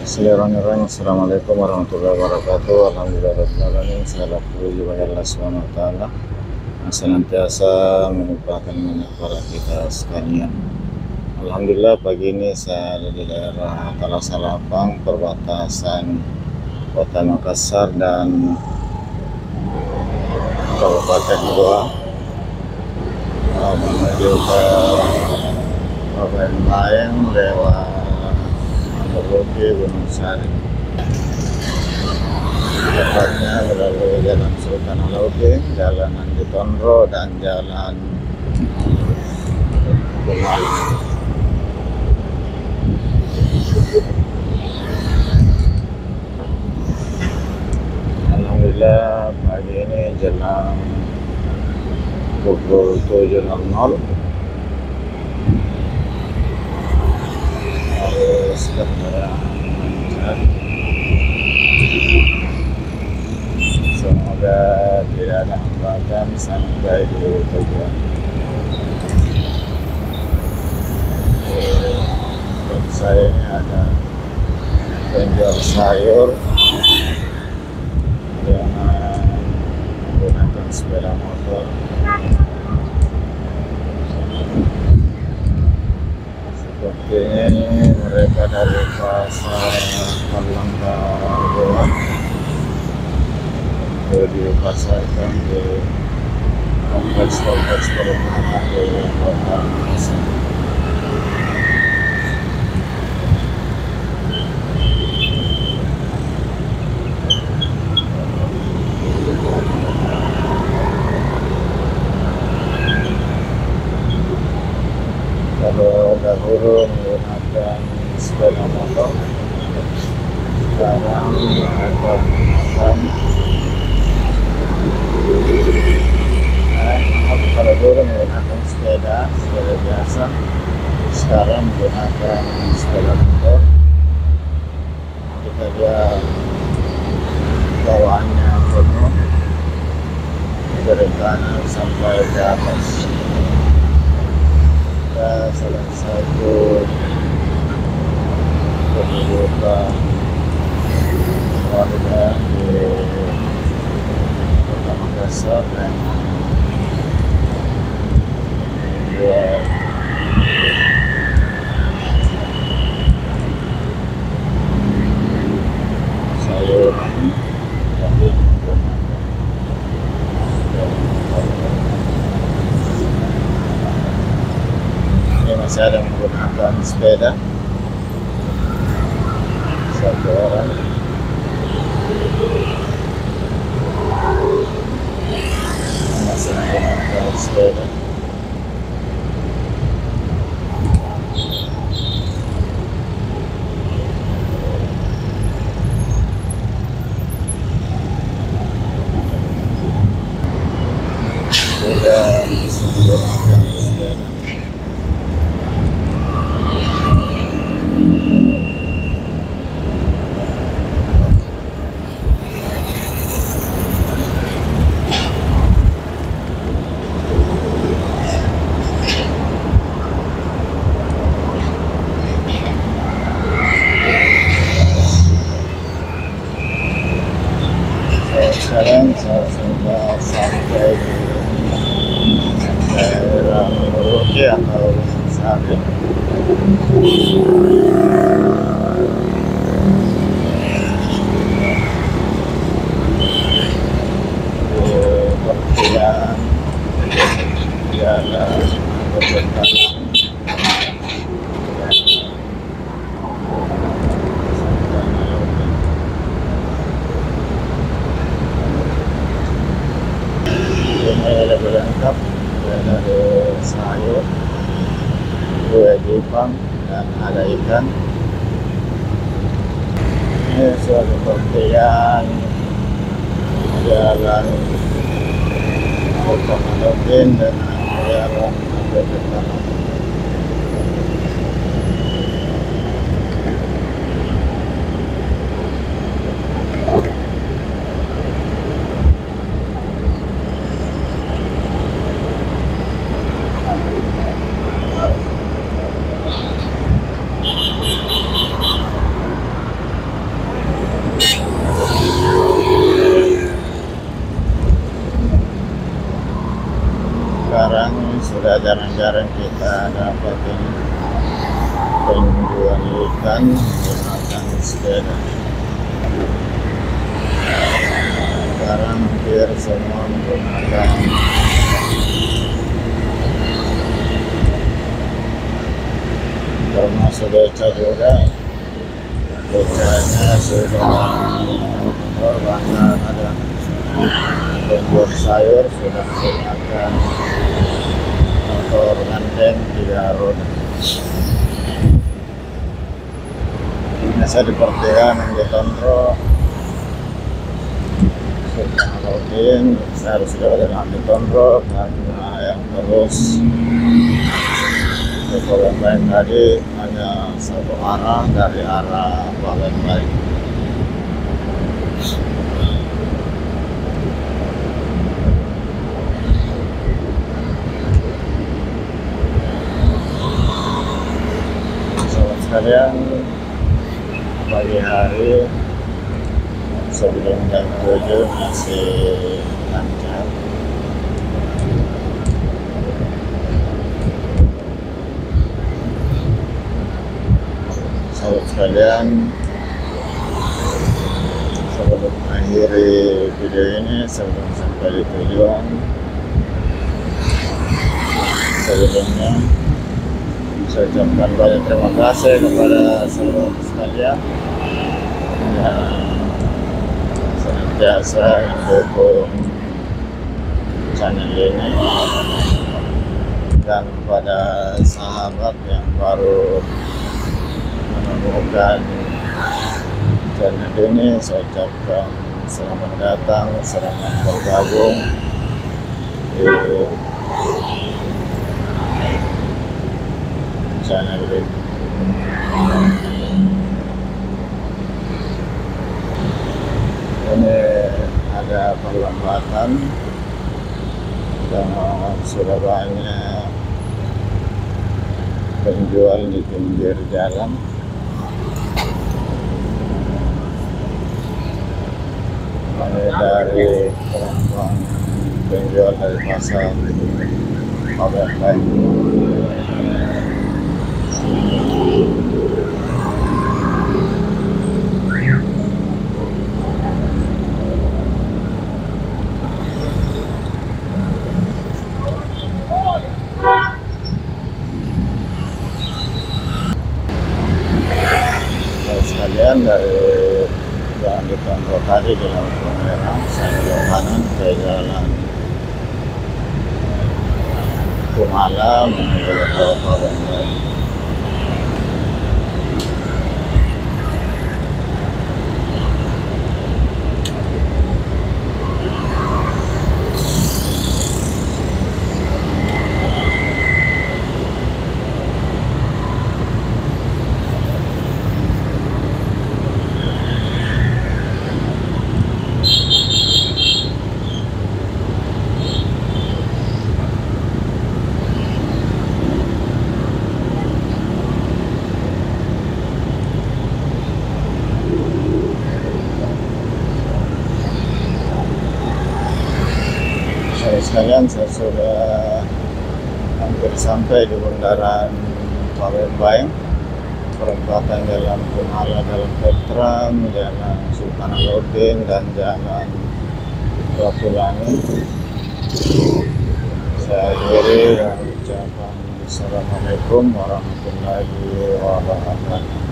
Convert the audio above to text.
Bismillahirrahmanirrahim. Assalamualaikum warahmatullahi wabarakatuh. Alhamdulillahirrahmanirrahim. Segala puji bagi Allah Subhanahu wa Ta'ala yang senantiasa menyempurnakan nikmat kepada kita sekalian. Alhamdulillah pagi ini saya ada di daerah Talasalapang, perbatasan Kota Makassar dan Kabupaten Goa, menuju ke Kabupaten Bayang lewat Merauke, Gunung Sari. Tepatnya melalui Jalan Sultan Alauddin, Jalan Andi Tondro, dan Jalan Bungal. Alhamdulillah pagi ini jelang pukul 7.00 harus berjalan lancar. Semoga tidak ada hambatan sampai di tujuan. Untuk saya ini ada penjual sayur yang menggunakan sepeda motor. Sepertinya mereka dari pasar Palembang Goa untuk dipasarkan di kompleks-kompleks perumahan di kota Makassar. Kalau dahulu menggunakan sepeda motor, sekarang akan menggunakan kalau dulu menggunakan sepeda biasa, sekarang menggunakan sepeda motor. Kita lihat bawaannya penuh dari kanan sampai ke atas. Salah satu kehidupan warga di Kota Makassar yang membuat sayuran yang menggunakan masih ada menggunakan sepeda, satu orang masih menggunakan sepeda. Sudah menggunakan sepeda. Sekarang saya sudah sampai di daerah Merauke atau Sari. Di pertigaan jalan berdekatan lebih lengkap dari sayur, kue Jepang, dan ada ikan. Ini suatu pertigaan jalan Sultan Alauddin dengan jalan Andi Tondro. jarang kita dapat ini penjual ikan menggunakan sepeda. Sekarang hampir semua menggunakan termasuk beca juga. Becanya sudah berwarna ada penjual sayur sudah menggunakan motor gandeng 3 roda. Biasa di pertigaan di Tondro sudah loading, saya harus sudah di Tondro karena yang terus kalau yang tadi hanya satu arah dari arah Palembang. Sobat sekalian, pagi hari sebelum jam 7 masih lancar. Sahabat sekalian, sebelum mengakhiri video ini, sebelum sampai di tujuan, sebelumnya saya ucapkan banyak terima kasih kepada seluruh sekalian yang senantiasa mendukung channel ini, dan kepada sahabat yang baru menemukan channel ini, saya ucapkan selamat datang, selamat bergabung di channel ini. Ini ada perlambatan dan sudah banyak penjual di pinggir jalan. Ini dari penumpang penjual dari pasar Palembang. Sekalian, dari jalan di Tondro tadi di lampu merah, saya belok kanan ke jalan Kumala menuju ke Palembang. Sekalian, saya sudah hampir sampai di bundaran Palembang, perempatan jalan Kumala, jalan Petra, jalan Sultan Alauddin, dan jalan Batulangi. Saya akhiri dan ucapkan Assalamualaikum warahmatullahi wabarakatuh.